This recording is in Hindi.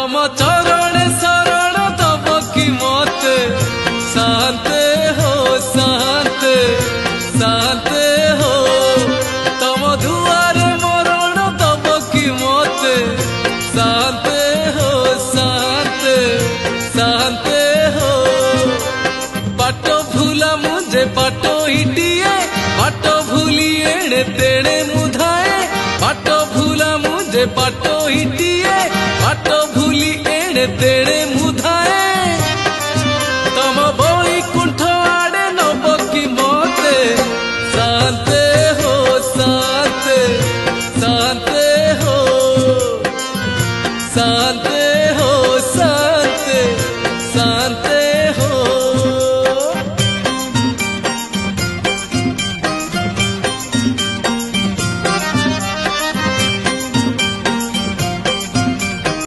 तम चरण शरण तब की मत शांते हो शांते शांते हो तम दुआरे मरण तब की मत शांते हो शांते शांते हो बाट भूला मुझे बाट इटिए बाट भूली एणे तेणे मुधाए बाट भूला मुझे बाट इटिए बाट भूली एणे तेणे मुधाए तम बड़ी कुंठ आड़े नब की मते शांते हो शांते शांते हो शांते